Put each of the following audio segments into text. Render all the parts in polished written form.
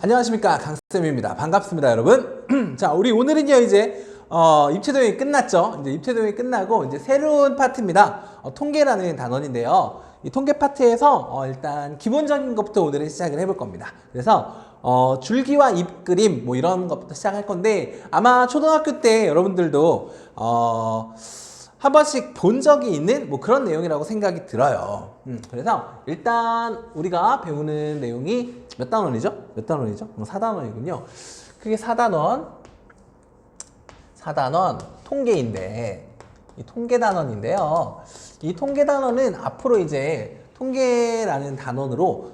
안녕하십니까, 강쌤입니다. 반갑습니다, 여러분. 자, 우리 오늘은요 이제 입체도형이 끝났죠. 이제 입체도형이 끝나고 이제 새로운 파트입니다. 통계라는 단원인데요. 이 통계 파트에서 일단 기본적인 것부터 오늘은 시작을 해볼 겁니다. 그래서 줄기와 잎그림 뭐 이런 것부터 시작할 건데, 아마 초등학교 때 여러분들도 한 번씩 본 적이 있는 뭐 그런 내용이라고 생각이 들어요. 그래서 일단 우리가 배우는 내용이 몇 단원이죠? 몇 단원이죠? 4단원이군요. 그게 4단원 통계인데, 이 통계 단원인데요. 이 통계 단원은 앞으로 이제 통계라는 단원으로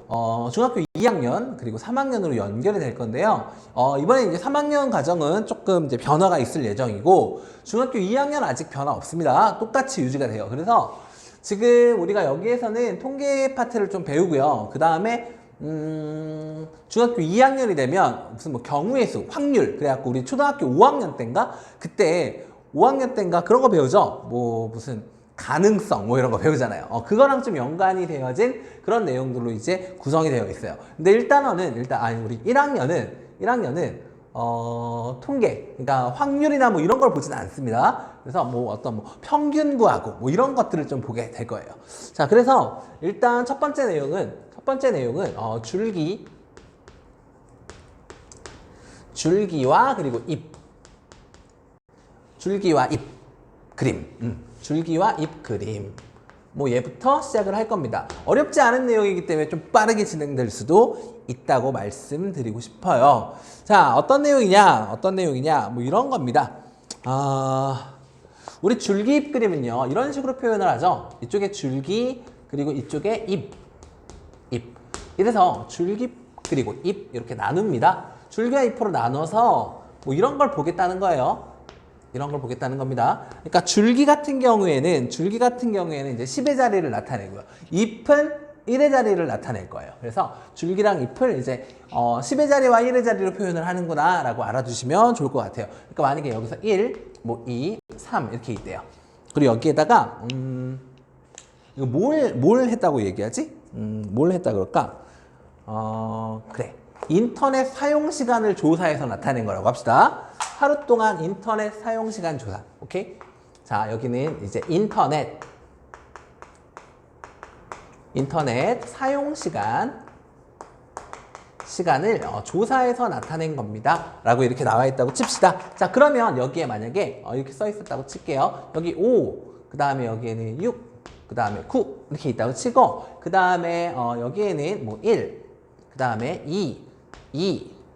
중학교 2학년 그리고 3학년으로 연결이 될 건데요. 이번에 이제 3학년 과정은 조금 이제 변화가 있을 예정이고, 중학교 2학년 아직 변화 없습니다. 똑같이 유지가 돼요. 그래서 지금 우리가 여기에서는 통계 파트를 좀 배우고요. 그 다음에 중학교 2학년이 되면 무슨 뭐 경우의 수, 확률, 그래갖고 우리 초등학교 5학년 때인가? 그때 5학년 때인가 그런 거 배우죠. 뭐 무슨 가능성 뭐 이런 거 배우잖아요. 그거랑 좀 연관이 되어진 그런 내용들로 이제 구성이 되어 있어요. 근데 우리 1학년은 통계, 그러니까 확률이나 뭐 이런 걸 보지는 않습니다. 그래서 뭐 어떤 뭐 평균 구하고 뭐 이런 것들을 좀 보게 될 거예요. 자, 그래서 일단 첫 번째 내용은 줄기와 그리고 줄기와 잎 그림, 줄기와 잎 그림, 뭐 얘부터 시작을 할 겁니다. 어렵지 않은 내용이기 때문에 좀 빠르게 진행될 수도 있다고 말씀드리고 싶어요. 자, 어떤 내용이냐 뭐 이런 겁니다. 우리 줄기 잎 그림은요 이런 식으로 표현을 하죠. 이쪽에 줄기 그리고 이쪽에 잎. 이래서 줄기 그리고 잎 이렇게 나눕니다. 줄기와 잎으로 나눠서 뭐 이런 걸 보겠다는 거예요. 이런 걸 보겠다는 겁니다. 그러니까 줄기 같은 경우에는 이제 10의 자리를 나타내고요. 잎은 1의 자리를 나타낼 거예요. 그래서 줄기랑 잎을 이제 10의 자리와 1의 자리로 표현을 하는구나 라고 알아두시면 좋을 것 같아요. 그러니까 만약에 여기서 1, 뭐 2, 3 이렇게 있대요. 그리고 여기에다가 이거 뭘 했다고 얘기하지? 뭘 했다 그럴까? 그래. 인터넷 사용 시간을 조사해서 나타낸 거라고 합시다. 하루 동안 인터넷 사용 시간 조사. 오케이? 자, 여기는 이제 인터넷 사용 시간을 조사해서 나타낸 겁니다. 라고 이렇게 나와 있다고 칩시다. 자, 그러면 여기에 만약에 이렇게 써 있었다고 칠게요. 여기 5, 그 다음에 여기에는 6, 그 다음에 9 이렇게 있다고 치고, 그 다음에 여기에는 뭐 1, 그 다음에 2,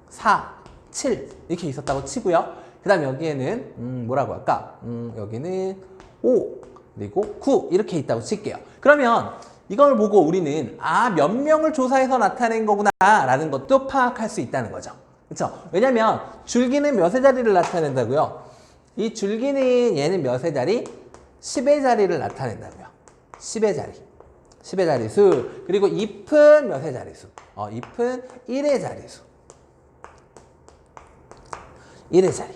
4, 7 이렇게 있었다고 치고요. 그 다음에 여기에는 뭐라고 할까? 여기는 5 그리고 9 이렇게 있다고 칠게요. 그러면 이걸 보고 우리는 몇 명을 조사해서 나타낸 거구나 라는 것도 파악할 수 있다는 거죠. 그렇죠? 왜냐면 줄기는 몇의 자리를 나타낸다고요? 이 줄기는 얘는 몇의 자리? 10의 자리를 나타낸다고요. 10의 자리수. 그리고 잎은 몇의 자리수? 잎은 1의 자리수. 1의 자리.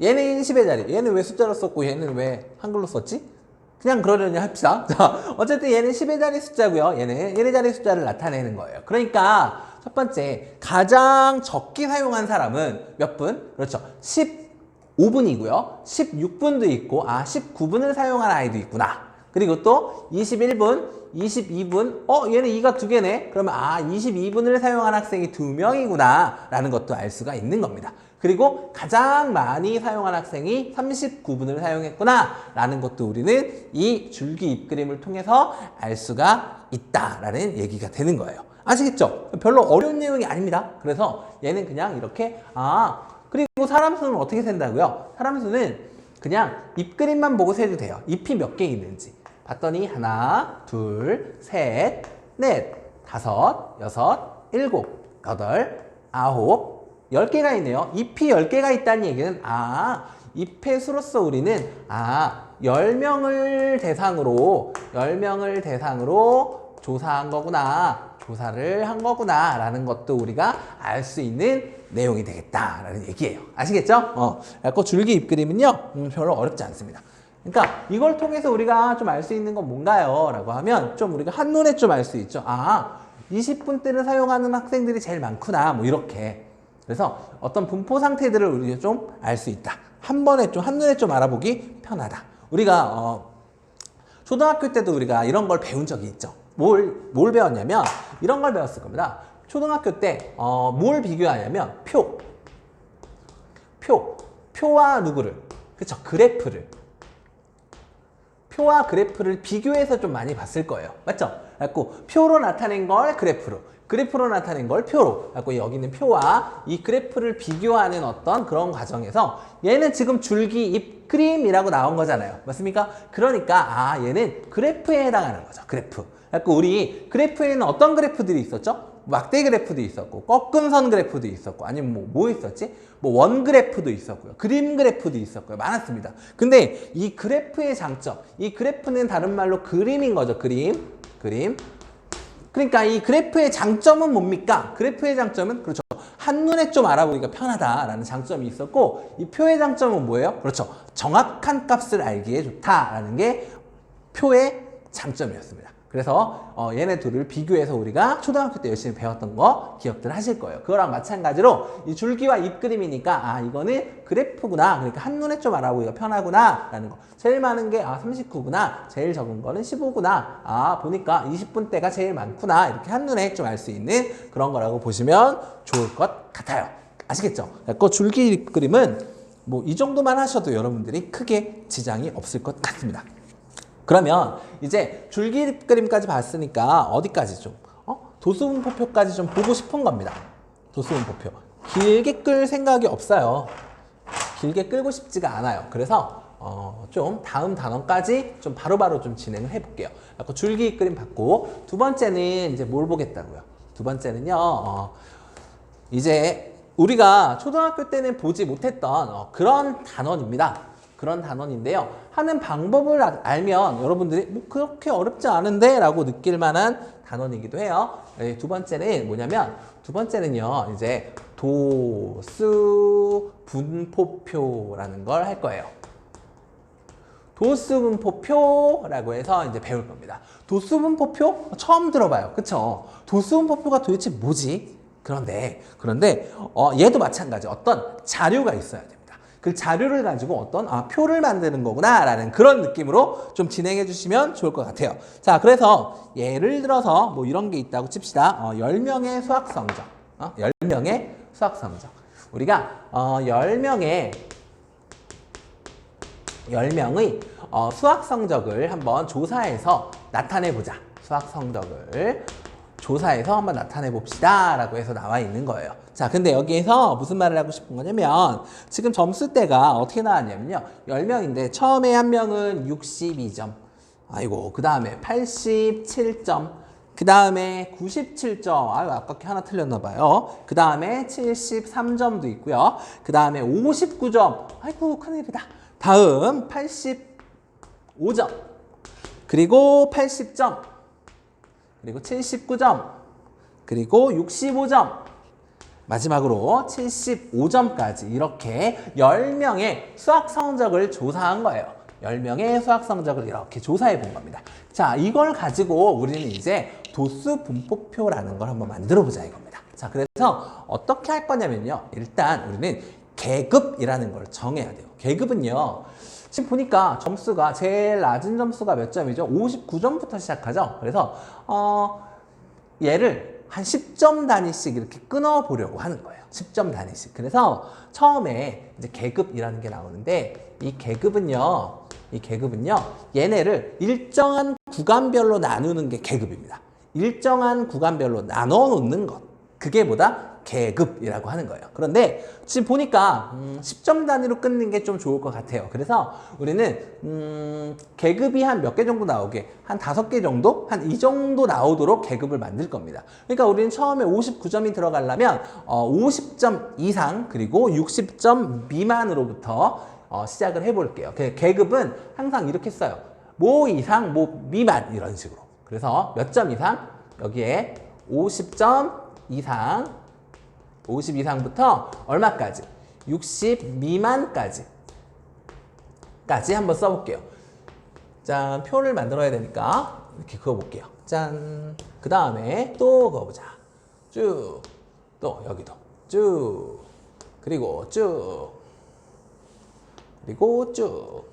얘는 10의 자리. 얘는 왜 숫자로 썼고 얘는 왜 한글로 썼지? 그냥 그러려니 합시다. 자, 어쨌든 얘는 10의 자리 숫자고요. 얘는 1의 자리 숫자를 나타내는 거예요. 그러니까 첫 번째, 가장 적게 사용한 사람은 몇 분? 그렇죠. 15분이고요. 16분도 있고 19분을 사용한 아이도 있구나. 그리고 또 21분, 22분, 얘는 2가 2개네. 그러면 22분을 사용한 학생이 2명이구나 라는 것도 알 수가 있는 겁니다. 그리고 가장 많이 사용한 학생이 39분을 사용했구나 라는 것도 우리는 이 줄기 잎 그림을 통해서 알 수가 있다라는 얘기가 되는 거예요. 아시겠죠? 별로 어려운 내용이 아닙니다. 그래서 얘는 그냥 이렇게 그리고 사람 수는 어떻게 센다고요? 사람 수는 그냥 잎 그림만 보고 세도 돼요. 잎이 몇 개 있는지 봤더니 하나, 둘, 셋, 넷, 다섯, 여섯, 일곱, 여덟, 아홉, 10개가 있네요. 잎이 10개가 있다는 얘기는 잎의 수로서 우리는 10명을 대상으로 조사한 거구나, 조사를 한 거구나 라는 것도 우리가 알 수 있는 내용이 되겠다라는 얘기예요. 아시겠죠? 그래서 줄기 잎 그림은요 별로 어렵지 않습니다. 그러니까 이걸 통해서 우리가 좀 알 수 있는 건 뭔가요? 라고 하면 좀 우리가 한눈에 좀 알 수 있죠. 20분대를 사용하는 학생들이 제일 많구나. 뭐 이렇게. 그래서 어떤 분포 상태들을 우리가 좀 알 수 있다. 한 번에 좀 한눈에 좀 알아보기 편하다. 우리가 초등학교 때도 우리가 이런 걸 배운 적이 있죠. 뭘 배웠냐면 이런 걸 배웠을 겁니다. 초등학교 때 뭘 비교하냐면 표와 누구를, 그쵸, 그래프를, 표와 그래프를 비교해서 좀 많이 봤을 거예요. 맞죠? 그래갖고 표로 나타낸 걸 그래프로 나타낸 걸 표로, 그래갖고 여기는 표와 이 그래프를 비교하는 어떤 그런 과정에서 얘는 지금 줄기, 잎, 그림이라고 나온 거잖아요. 맞습니까? 그러니까 얘는 그래프에 해당하는 거죠. 그래프. 그래갖고 우리 그래프에는 어떤 그래프들이 있었죠? 막대 그래프도 있었고, 꺾은 선 그래프도 있었고, 아니면 뭐 있었지? 뭐 원 그래프도 있었고요. 그림 그래프도 있었고요. 많았습니다. 근데 이 그래프의 장점, 이 그래프는 다른 말로 그림인 거죠. 그림. 그러니까 이 그래프의 장점은 뭡니까? 그래프의 장점은 그렇죠. 한눈에 좀 알아보기가 편하다라는 장점이 있었고, 이 표의 장점은 뭐예요? 그렇죠. 정확한 값을 알기에 좋다라는 게 표의 장점이었습니다. 그래서 얘네 둘을 비교해서 우리가 초등학교 때 열심히 배웠던 거 기억들 하실 거예요. 그거랑 마찬가지로 이 줄기와 잎그림이니까 이거는 그래프구나. 그러니까 한눈에 좀 알아보기가 편하구나 라는 거. 제일 많은 게 39구나. 제일 적은 거는 15구나. 보니까 20분대가 제일 많구나. 이렇게 한눈에 좀 알 수 있는 그런 거라고 보시면 좋을 것 같아요. 아시겠죠? 그 줄기 잎그림은 뭐 이 정도만 하셔도 여러분들이 크게 지장이 없을 것 같습니다. 그러면 이제 줄기 그림까지 봤으니까 어디까지 좀 도수분포표까지 좀 보고 싶은 겁니다. 도수분포표. 길게 끌 생각이 없어요. 길게 끌고 싶지가 않아요. 그래서 좀 다음 단원까지 좀 바로바로 좀 진행을 해볼게요. 아까 줄기 그림 봤고, 두 번째는 이제 뭘 보겠다고요? 두 번째는요, 이제 우리가 초등학교 때는 보지 못했던 그런 단원입니다. 그런 단원인데요. 하는 방법을 알면 여러분들이 뭐 그렇게 어렵지 않은데 라고 느낄 만한 단원이기도 해요. 두 번째는 뭐냐면, 두 번째는요, 이제 도수분포표라는 걸 할 거예요. 도수분포표라고 해서 이제 배울 겁니다. 도수분포표? 처음 들어봐요. 그쵸? 도수분포표가 도대체 뭐지? 그런데 얘도 마찬가지. 어떤 자료가 있어야 됩니다. 그 자료를 가지고 어떤 표를 만드는 거구나 라는 그런 느낌으로 좀 진행해 주시면 좋을 것 같아요. 자, 그래서 예를 들어서 뭐 이런 게 있다고 칩시다. 10명의 수학 성적. 10명의 수학 성적. 우리가 10명의 수학 성적을 한번 조사해서 나타내 보자. 수학 성적을 조사해서 한번 나타내 봅시다 라고 해서 나와 있는 거예요. 자, 근데 여기에서 무슨 말을 하고 싶은 거냐면, 지금 점수대가 어떻게 나왔냐면요, 10명인데 처음에 한 명은 62점, 그 다음에 87점, 그 다음에 97점, 아깝게 하나 틀렸나 봐요. 그 다음에 73점도 있고요. 그 다음에 59점, 큰일이다. 다음 85점, 그리고 80점, 그리고 79점, 그리고 65점, 마지막으로 75점까지 이렇게 10명의 수학 성적을 조사한 거예요. 10명의 수학 성적을 이렇게 조사해 본 겁니다. 자, 이걸 가지고 우리는 이제 도수분포표라는 걸 한번 만들어 보자 이겁니다. 자, 그래서 어떻게 할 거냐면요. 일단 우리는 계급이라는 걸 정해야 돼요. 계급은요, 지금 보니까 점수가 제일 낮은 점수가 몇 점이죠? 59점부터 시작하죠. 그래서 얘를 한 10점 단위씩 이렇게 끊어보려고 하는 거예요. 10점 단위씩. 그래서 처음에 이제 계급이라는 게 나오는데, 이 계급은요, 얘네를 일정한 구간별로 나누는 게 계급입니다. 일정한 구간별로 나눠 놓는 것. 그게 뭐다? 계급이라고 하는 거예요. 그런데 지금 보니까 10점 단위로 끊는 게 좀 좋을 것 같아요. 그래서 우리는 계급이 한 몇 개 정도 나오게, 한 5개 정도? 한 이 정도 나오도록 계급을 만들 겁니다. 그러니까 우리는 처음에 59점이 들어가려면 50점 이상 그리고 60점 미만으로부터 시작을 해볼게요. 계급은 항상 이렇게 써요. 뭐 이상, 뭐 미만 이런 식으로. 그래서 몇 점 이상? 여기에 50점 이상, 50 이상부터 얼마까지? 60 미만까지 한번 써볼게요. 자, 표를 만들어야 되니까 이렇게 그어볼게요. 짠. 그 다음에 또 그어보자. 쭉. 또 여기도 쭉. 그리고 쭉. 그리고 쭉.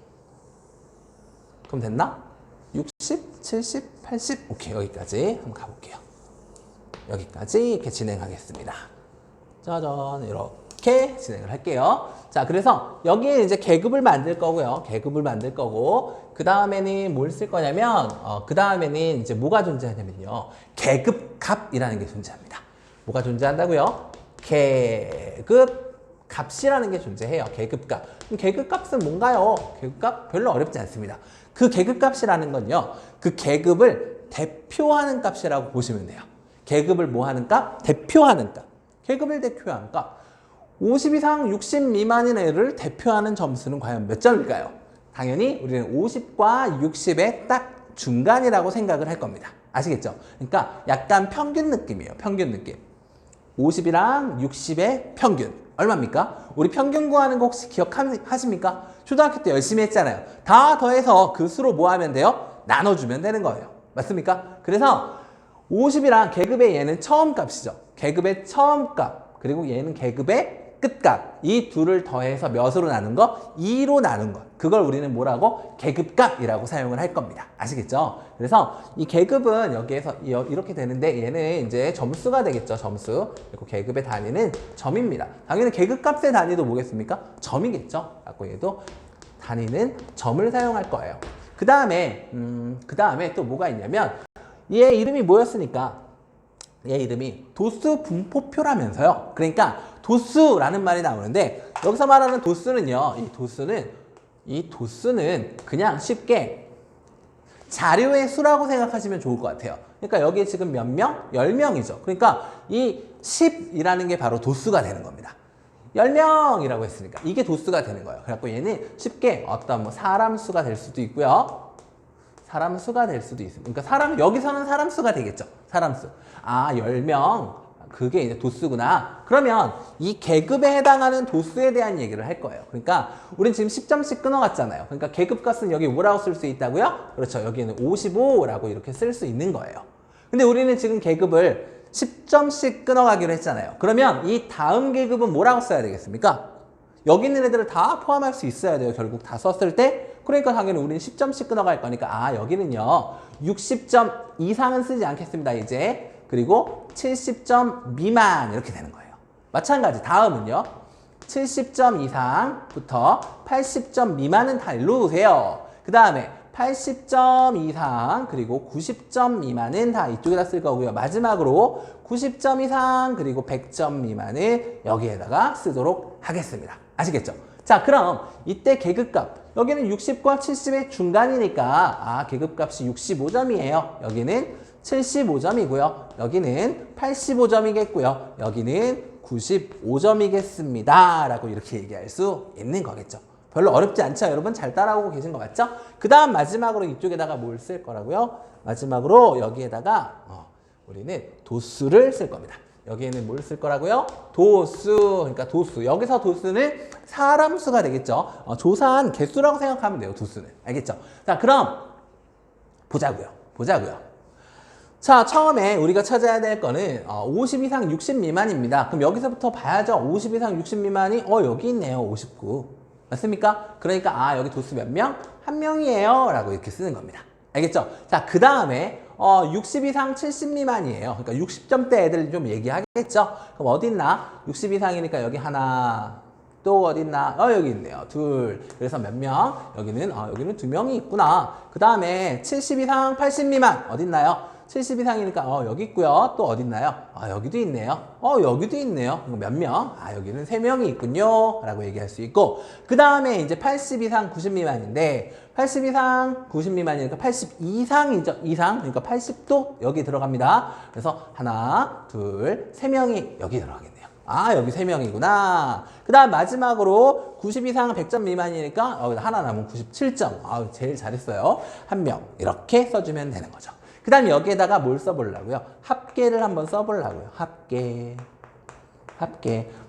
그럼 됐나? 60, 70, 80. 오케이, 여기까지 한번 가볼게요. 여기까지 이렇게 진행하겠습니다. 짜잔, 이렇게 진행을 할게요. 자, 그래서 여기에 이제 계급을 만들 거고요. 계급을 만들 거고, 그 다음에는 뭘 쓸 거냐면, 그 다음에는 이제 뭐가 존재하냐면요. 계급값이라는 게 존재합니다. 뭐가 존재한다고요? 계급 값이라는 게 존재해요. 계급값. 그럼 계급값은 뭔가요? 계급값 별로 어렵지 않습니다. 그 계급값이라는 건요. 그 계급을 대표하는 값이라고 보시면 돼요. 계급을 뭐 하는 값? 대표하는 값. 계급을 대표하는 값. 50 이상 60 미만인 애를 대표하는 점수는 과연 몇 점일까요? 당연히 우리는 50과 60의 딱 중간이라고 생각을 할 겁니다. 아시겠죠? 그러니까 약간 평균 느낌이에요. 평균 느낌. 50이랑 60의 평균. 얼마입니까? 우리 평균 구하는 거 혹시 기억하십니까? 초등학교 때 열심히 했잖아요. 다 더해서 그 수로 뭐 하면 돼요? 나눠주면 되는 거예요. 맞습니까? 그래서 50이랑 계급의 얘는 처음 값이죠. 계급의 처음 값. 그리고 얘는 계급의 끝값. 이 둘을 더해서 몇으로 나눈 거? 2로 나눈 것. 그걸 우리는 뭐라고? 계급값이라고 사용을 할 겁니다. 아시겠죠? 그래서 이 계급은 여기에서 이렇게 되는데 얘는 이제 점수가 되겠죠. 점수. 그리고 계급의 단위는 점입니다. 당연히 계급값의 단위도 뭐겠습니까? 점이겠죠. 갖고 얘도 단위는 점을 사용할 거예요. 그 다음에 또 뭐가 있냐면 얘 이름이 뭐였으니까 얘 이름이 도수 분포표라면서요. 그러니까 도수라는 말이 나오는데 여기서 말하는 도수는요. 이 도수는 그냥 쉽게 자료의 수라고 생각하시면 좋을 것 같아요. 그러니까 여기에 지금 몇 명? 10명이죠. 그러니까 이 10이라는 게 바로 도수가 되는 겁니다. 10명이라고 했으니까 이게 도수가 되는 거예요. 그래갖고 얘는 쉽게 어떤 뭐 사람 수가 될 수도 있고요. 사람 수가 될 수도 있습니다. 그러니까 여기서는 사람 수가 되겠죠. 사람 수. 아, 10명. 그게 이제 도수구나. 그러면 이 계급에 해당하는 도수에 대한 얘기를 할 거예요. 그러니까 우린 지금 10점씩 끊어갔잖아요. 그러니까 계급값은 여기 뭐라고 쓸 수 있다고요? 그렇죠. 여기는 55라고 이렇게 쓸 수 있는 거예요. 근데 우리는 지금 계급을 10점씩 끊어가기로 했잖아요. 그러면 이 다음 계급은 뭐라고 써야 되겠습니까? 여기 있는 애들을 다 포함할 수 있어야 돼요. 결국 다 썼을 때. 그러니까 당연히 우리는 10점씩 끊어갈 거니까 여기는요. 60점 이상은 쓰지 않겠습니다. 이제. 그리고 70점 미만 이렇게 되는 거예요. 마찬가지 다음은요. 70점 이상부터 80점 미만은 다 일로 오세요. 그 다음에 80점 이상 그리고 90점 미만은 다 이쪽에다 쓸 거고요. 마지막으로 90점 이상 그리고 100점 미만을 여기에다가 쓰도록 하겠습니다. 아시겠죠? 자, 그럼 이때 계급값 여기는 60과 70의 중간이니까 계급값이 65점이에요. 여기는 75점이고요. 여기는 85점이겠고요. 여기는 95점이겠습니다. 라고 이렇게 얘기할 수 있는 거겠죠. 별로 어렵지 않죠? 여러분 잘 따라오고 계신 거 맞죠? 그 다음 마지막으로 이쪽에다가 뭘 쓸 거라고요? 마지막으로 여기에다가 우리는 도수를 쓸 겁니다. 여기에는 뭘 쓸 거라고요? 도수. 그러니까 도수. 여기서 도수는 사람 수가 되겠죠. 조사한 개수라고 생각하면 돼요. 도수는. 알겠죠? 자, 그럼 보자고요. 자, 처음에 우리가 찾아야 될 거는 50 이상 60 미만입니다. 그럼 여기서부터 봐야죠. 50 이상 60 미만이 여기 있네요. 59. 맞습니까? 그러니까 여기 도수 몇 명? 한 명이에요. 라고 이렇게 쓰는 겁니다. 알겠죠? 자, 그 다음에 60 이상 70 미만이에요. 그러니까 60점대 애들 좀 얘기하겠죠? 그럼 어디 있나? 60 이상이니까 여기 하나, 또 어디 있나? 여기 있네요. 둘. 그래서 몇 명? 여기는 두 명이 있구나. 그 다음에 70 이상 80 미만 어디 있나요? 70 이상이니까 여기 있고요. 또 어디 있나요? 여기도 있네요. 여기도 있네요. 몇 명? 여기는 3명이 있군요. 라고 얘기할 수 있고 그 다음에 이제 80 이상 90 미만인데 80 이상 90 미만이니까 80 이상이죠. 이상. 그러니까 80도 여기 들어갑니다. 그래서 하나, 둘, 3명이 여기 들어가겠네요. 여기 3명이구나. 그 다음 마지막으로 90 이상 100점 미만이니까 여기다 하나 남은 97점. 제일 잘했어요. 한 명. 이렇게 써주면 되는 거죠. 그 다음 여기에다가 뭘 써보려고요? 합계를 한번 써보려고요. 합계.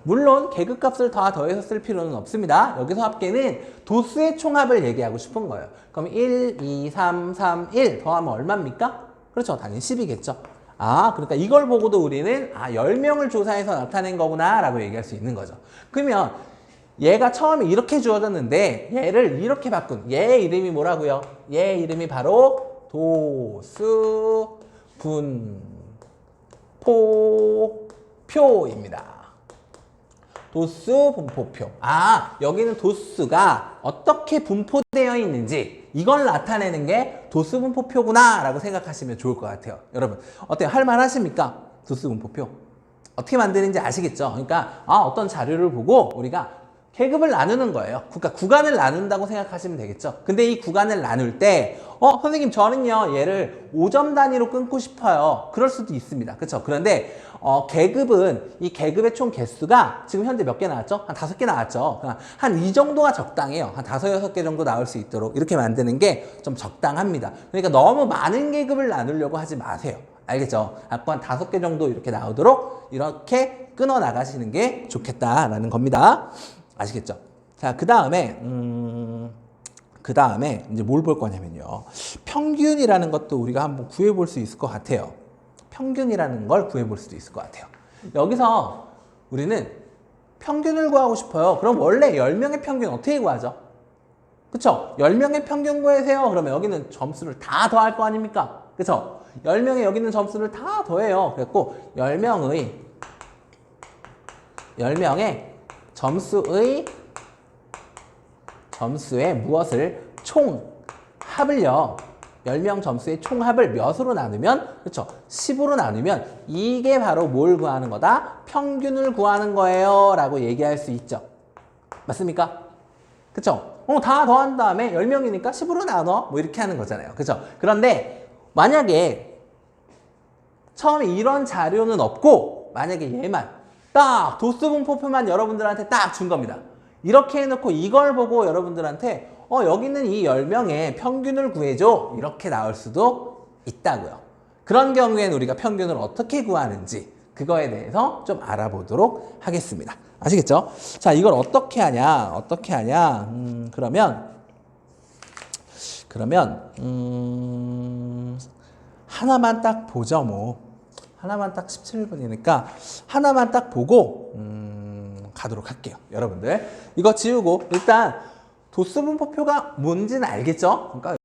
물론 계급값을 다 더해서 쓸 필요는 없습니다. 여기서 합계는 도수의 총합을 얘기하고 싶은 거예요. 그럼 1, 2, 3, 3, 1 더하면 얼마입니까? 그렇죠. 당연히 10이겠죠. 아, 그러니까 이걸 보고도 우리는 10명을 조사해서 나타낸 거구나 라고 얘기할 수 있는 거죠. 그러면 얘가 처음에 이렇게 주어졌는데 얘를 이렇게 바꾼 얘의 이름이 뭐라고요? 얘의 이름이 바로 도수분포표입니다. 도수분포표. 여기는 도수가 어떻게 분포되어 있는지 이걸 나타내는 게 도수분포표구나 라고 생각하시면 좋을 것 같아요. 여러분 어때요? 할 만 하십니까? 도수분포표 어떻게 만드는지 아시겠죠? 그러니까 어떤 자료를 보고 우리가 계급을 나누는 거예요. 그러니까 구간을 나눈다고 생각하시면 되겠죠. 근데 이 구간을 나눌 때 선생님 저는요 얘를 5점 단위로 끊고 싶어요. 그럴 수도 있습니다. 그렇죠? 그런데 계급은 이 계급의 총 개수가 지금 현재 몇 개 나왔죠? 한 5개 나왔죠. 한 이 정도가 적당해요. 한 5, 6개 정도 나올 수 있도록 이렇게 만드는 게 좀 적당합니다. 그러니까 너무 많은 계급을 나누려고 하지 마세요. 알겠죠? 아까 한 5개 정도 이렇게 나오도록 이렇게 끊어 나가시는 게 좋겠다라는 겁니다. 아시겠죠? 자, 그 다음에 이제 뭘 볼 거냐면요. 평균이라는 것도 우리가 한번 구해볼 수 있을 것 같아요. 평균이라는 걸 구해볼 수도 있을 것 같아요. 여기서 우리는 평균을 구하고 싶어요. 그럼 원래 10명의 평균 어떻게 구하죠? 그쵸? 10명의 평균 구하세요. 그러면 여기는 점수를 다 더할 거 아닙니까? 그쵸? 10명의 여기 있는 점수를 다 더해요. 그래갖고 10명의 점수의 무엇을 총합을요. 10명 점수의 총합을 몇으로 나누면 그렇죠. 10으로 나누면 이게 바로 뭘 구하는 거다? 평균을 구하는 거예요. 라고 얘기할 수 있죠. 맞습니까? 그렇죠? 다 더한 다음에 10명이니까 10으로 나눠 뭐 이렇게 하는 거잖아요. 그렇죠? 그런데 만약에 처음에 이런 자료는 없고 만약에 얘만 딱 도수분포표만 여러분들한테 딱 준 겁니다. 이렇게 해놓고 이걸 보고 여러분들한테 여기 있는 이 10명의 평균을 구해줘 이렇게 나올 수도 있다고요. 그런 경우에는 우리가 평균을 어떻게 구하는지 그거에 대해서 좀 알아보도록 하겠습니다. 아시겠죠? 자, 이걸 어떻게 하냐 그러면 하나만 딱 보죠 뭐. 하나만 딱 17분이니까 하나만 딱 보고 가도록 할게요. 여러분들 이거 지우고 일단 도수분포표가 뭔지는 알겠죠? 그러니까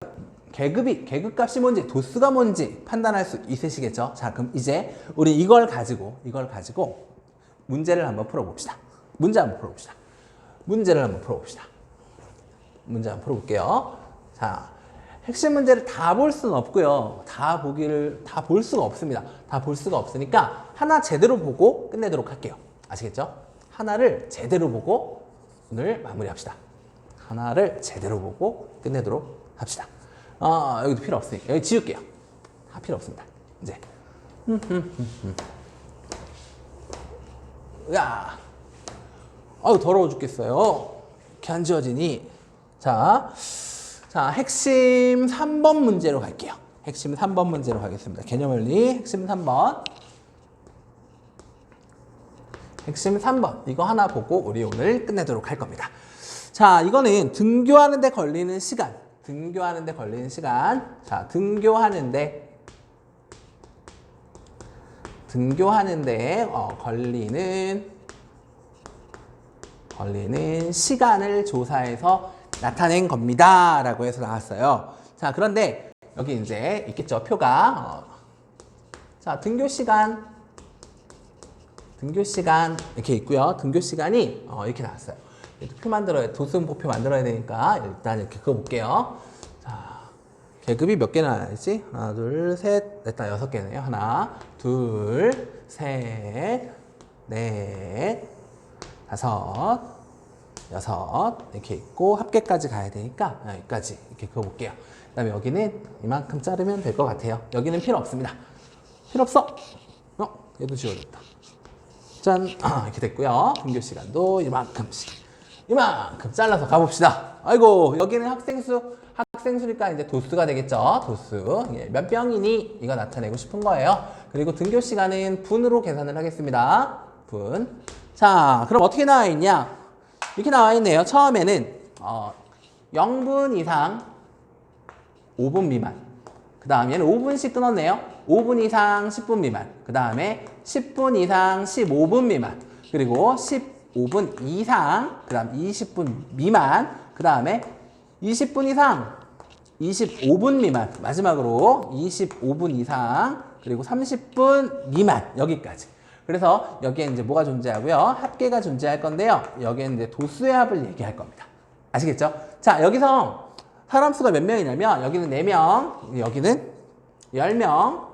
계급값이 뭔지 도수가 뭔지 판단할 수 있으시겠죠? 자, 그럼 이제 우리 이걸 가지고 문제를 한번 풀어봅시다. 문제 한번 풀어볼게요. 자, 핵심 문제를 다 볼 수는 없고요. 다 볼 수가 없습니다. 다 볼 수가 없으니까 하나 제대로 보고 끝내도록 할게요. 아시겠죠? 하나를 제대로 보고 오늘 마무리합시다. 하나를 제대로 보고 끝내도록 합시다. 여기도 필요 없으니까 여기 지울게요. 다 필요 없습니다. 이제 야, 더러워 죽겠어요. 이렇게 안 지워지니. 자, 핵심 3번 문제로 갈게요. 핵심 3번 문제로 가겠습니다. 개념원리 핵심 3번. 핵심 3번. 이거 하나 보고 우리 오늘 끝내도록 할 겁니다. 자, 이거는 등교하는 데 걸리는 시간. 자, 등교하는데 걸리는 시간을 조사해서 나타낸 겁니다. 라고 해서 나왔어요. 자, 그런데 여기 이제 있겠죠. 표가. 자, 등교 시간 이렇게 있고요. 등교 시간이 이렇게 나왔어요. 표 만들어야, 도수분포표 만들어야 되니까 일단 이렇게 그어볼게요. 자, 계급이 몇 개 나와야지? 하나, 둘, 셋, 넷, 다 6개네요. 하나, 둘, 셋, 넷, 다섯, 여섯 이렇게 있고 합계까지 가야 되니까 여기까지 이렇게 그어볼게요. 그 다음에 여기는 이만큼 자르면 될 것 같아요. 여기는 필요 없습니다. 필요 없어. 얘도 지워졌다. 짠. 이렇게 됐고요. 등교 시간도 이만큼 잘라서 가봅시다. 아이고, 여기는 학생수니까 이제 도수가 되겠죠. 도수. 몇 병이니? 이거 나타내고 싶은 거예요. 그리고 등교 시간은 분으로 계산을 하겠습니다. 분. 자, 그럼 어떻게 나와 있냐? 이렇게 나와 있네요. 처음에는 0분 이상 5분 미만. 그 다음 얘는 5분씩 끊었네요. 5분 이상 10분 미만. 그 다음에 10분 이상 15분 미만. 그리고 15분 이상, 그 다음 20분 미만. 그 다음에 20분 이상 25분 미만. 마지막으로 25분 이상, 그리고 30분 미만. 여기까지. 그래서 여기에 이제 뭐가 존재하고요? 합계가 존재할 건데요. 여기에 이제 도수의 합을 얘기할 겁니다. 아시겠죠? 자, 여기서 사람 수가 몇 명이냐면 여기는 4명, 여기는 10명,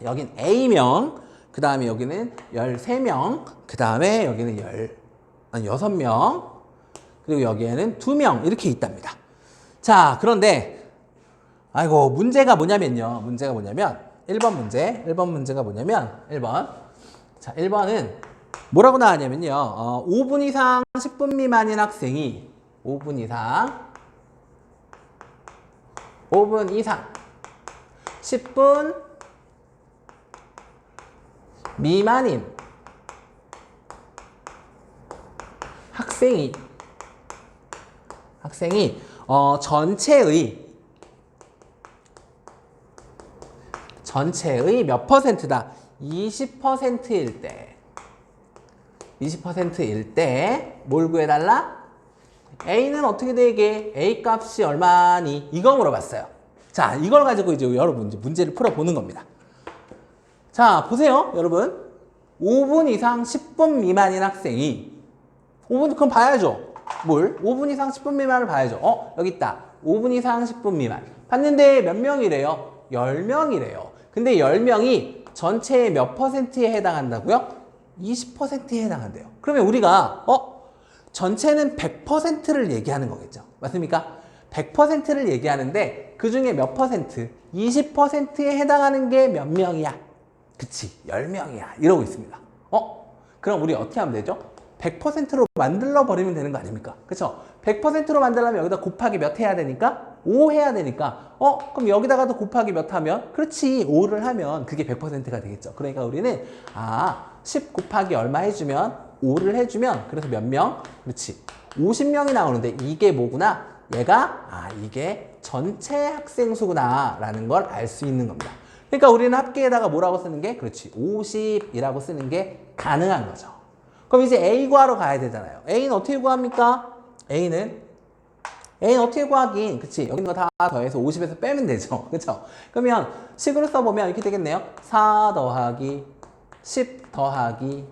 여긴 A명, 그 다음에 여기는 13명, 그 다음에 여기는 6명, 그리고 여기에는 2명 이렇게 있답니다. 자, 그런데 아이고 문제가 뭐냐면요. 문제가 뭐냐면 1번 문제가 뭐냐면 1번. 자, 1번은 뭐라고 나왔냐면요. 5분 이상 10분 미만인 학생이 5분 이상 10분 미만인 학생이 전체의 몇 퍼센트다? 20%일 때. 20%일 때 뭘 구해달라? A는 어떻게 되게? A 값이 얼마니? 이거 물어봤어요. 자, 이걸 가지고 이제 여러분 이제 문제를 풀어보는 겁니다. 자, 보세요, 여러분. 5분 이상 10분 미만인 학생이 5분 그럼 봐야죠. 뭘? 5분 이상 10분 미만을 봐야죠. 여기 있다. 5분 이상 10분 미만. 봤는데 몇 명이래요? 10명이래요. 근데 10명이 전체의 몇 퍼센트에 해당한다고요? 20%에 해당한대요. 그러면 우리가 전체는 100%를 얘기하는 거겠죠. 맞습니까? 100%를 얘기하는데 그 중에 몇 퍼센트? 20%에 해당하는 게 몇 명이야? 그치, 10명이야. 이러고 있습니다. 그럼 우리 어떻게 하면 되죠? 100%로 만들어 버리면 되는 거 아닙니까? 그쵸? 100%로 만들려면 여기다 곱하기 몇 해야 되니까? 5 해야 되니까 그럼 여기다가도 곱하기 몇 하면? 그렇지, 5를 하면 그게 100%가 되겠죠. 그러니까 우리는 10 곱하기 얼마 해주면 5를 해주면 그래서 몇 명? 그렇지, 50명이 나오는데 이게 뭐구나? 얘가 이게 전체 학생 수구나 라는 걸 알 수 있는 겁니다. 그러니까 우리는 합계에다가 뭐라고 쓰는 게? 그렇지, 50이라고 쓰는 게 가능한 거죠. 그럼 이제 A 구하러 가야 되잖아요. A는 어떻게 구합니까? A는 어떻게 구하긴? 그치, 여기 있는 거 다 더해서 50에서 빼면 되죠. 그쵸? 그러면 식으로 써보면 이렇게 되겠네요. 4 더하기 10 더하기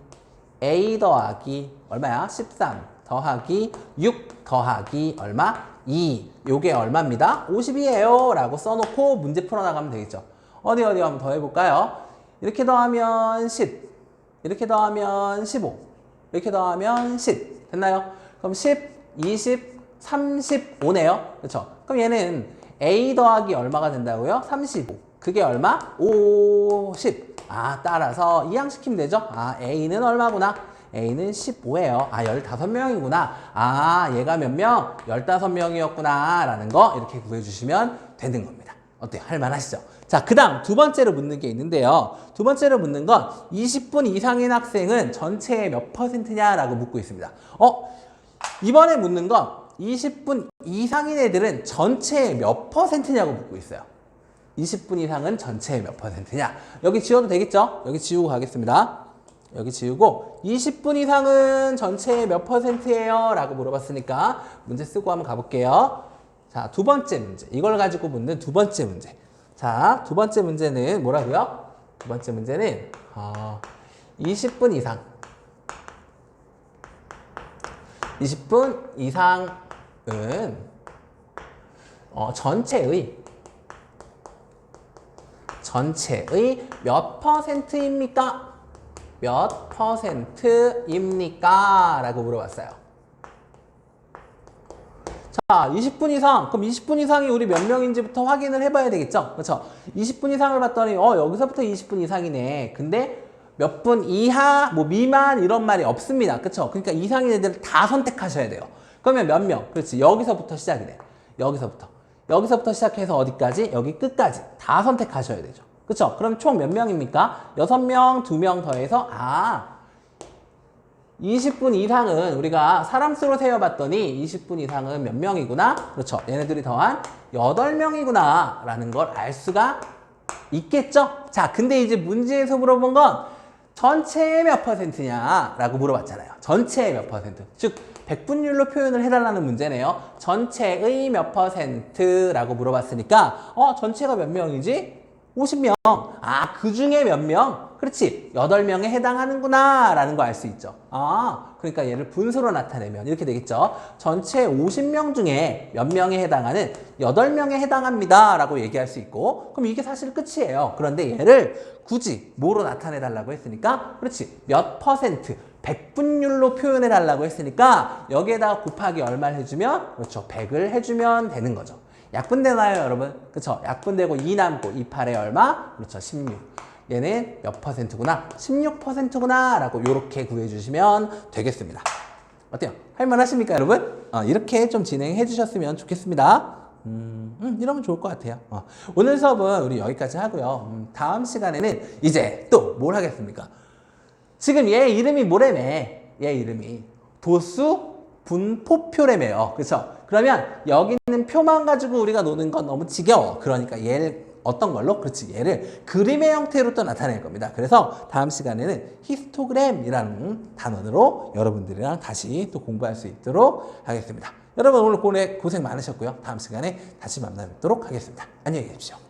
A 더하기 얼마야? 13 더하기 6 더하기 얼마? 2. 요게 얼마입니다? 50이에요 라고 써놓고 문제 풀어나가면 되겠죠. 어디 한번 더 해볼까요? 이렇게 더하면 10, 이렇게 더하면 15, 이렇게 더하면 10 됐나요? 그럼 10, 20, 35네요. 그렇죠? 그럼 얘는 A 더하기 얼마가 된다고요? 35. 그게 얼마? 50. 따라서 이항시키면 되죠? A는 얼마구나? A는 15예요. 15명이구나. 얘가 몇 명? 15명이었구나. 라는 거 이렇게 구해주시면 되는 겁니다. 어때요? 할만하시죠? 자, 그 다음 두 번째로 묻는 게 있는데요. 두 번째로 묻는 건 20분 이상인 학생은 전체의 몇 %냐라고 묻고 있습니다. 이번에 묻는 건 20분 이상인 애들은 전체의 몇 %냐고 묻고 있어요. 20분 이상은 전체의 몇 %냐? 여기 지워도 되겠죠? 여기 지우고 가겠습니다. 여기 지우고 20분 이상은 전체의 몇 %예요? 라고 물어봤으니까 문제 쓰고 한번 가볼게요. 자, 두 번째 문제. 이걸 가지고 묻는 두 번째 문제. 자, 두 번째 문제는 뭐라고요? 두 번째 문제는 20분 이상. 20분 이상은 전체의 몇 %입니까? 몇 %입니까? 라고 물어봤어요. 자, 20분 이상. 그럼 20분 이상이 우리 몇 명인지부터 확인을 해봐야 되겠죠? 그렇죠? 20분 이상을 봤더니 여기서부터 20분 이상이네. 근데 몇 분 이하, 미만 이런 말이 없습니다. 그렇죠? 그러니까 이상인 애들을 다 선택하셔야 돼요. 그러면 몇 명? 그렇지. 여기서부터 시작이 돼. 여기서부터 시작해서 어디까지? 여기 끝까지 다 선택하셔야 되죠. 그렇죠? 그럼 총 몇 명입니까? 6명, 2명 더해서 20분 이상은 우리가 사람 수로 세어봤더니 20분 이상은 몇 명이구나? 그렇죠. 얘네들이 더한 8명이구나 라는 걸 알 수가 있겠죠? 자, 근데 이제 문제에서 물어본 건 전체의 몇 퍼센트냐 라고 물어봤잖아요. 전체의 몇 퍼센트. 즉, 백분율로 표현을 해달라는 문제네요. 전체의 몇 퍼센트라고 물어봤으니까 전체가 몇 명이지? 50명. 아, 그 중에 몇 명? 그렇지. 8명에 해당하는구나 라는 거 알 수 있죠. 아, 그러니까 얘를 분수로 나타내면 이렇게 되겠죠. 전체 50명 중에 몇 명에 해당하는 8명에 해당합니다 라고 얘기할 수 있고, 그럼 이게 사실 끝이에요. 그런데 얘를 굳이 뭐로 나타내 달라고 했으니까, 그렇지. 몇 퍼센트, 백분율로 표현해 달라고 했으니까 여기에다가 곱하기 얼마를 해주면, 그렇죠. 100을 해주면 되는 거죠. 약분되나요, 여러분? 그쵸? 약분되고 2 남고 2, 8에 얼마? 그렇죠. 16. 얘는 몇 퍼센트구나? 16%구나 라고 이렇게 구해주시면 되겠습니다. 어때요? 할만하십니까, 여러분? 이렇게 좀 진행해 주셨으면 좋겠습니다. 이러면 좋을 것 같아요. 오늘 수업은 우리 여기까지 하고요. 다음 시간에는 이제 또 뭘 하겠습니까? 지금 얘 이름이 뭐래매? 얘 이름이 도수 분포표래매요. 그렇죠? 그러면 여기 있는 표만 가지고 우리가 노는 건 너무 지겨워. 그러니까 얘를 어떤 걸로? 그렇지. 얘를 그림의 형태로 또 나타낼 겁니다. 그래서 다음 시간에는 히스토그램이라는 단어로 여러분들이랑 다시 또 공부할 수 있도록 하겠습니다. 여러분 오늘 고생 많으셨고요. 다음 시간에 다시 만나 뵙도록 하겠습니다. 안녕히 계십시오.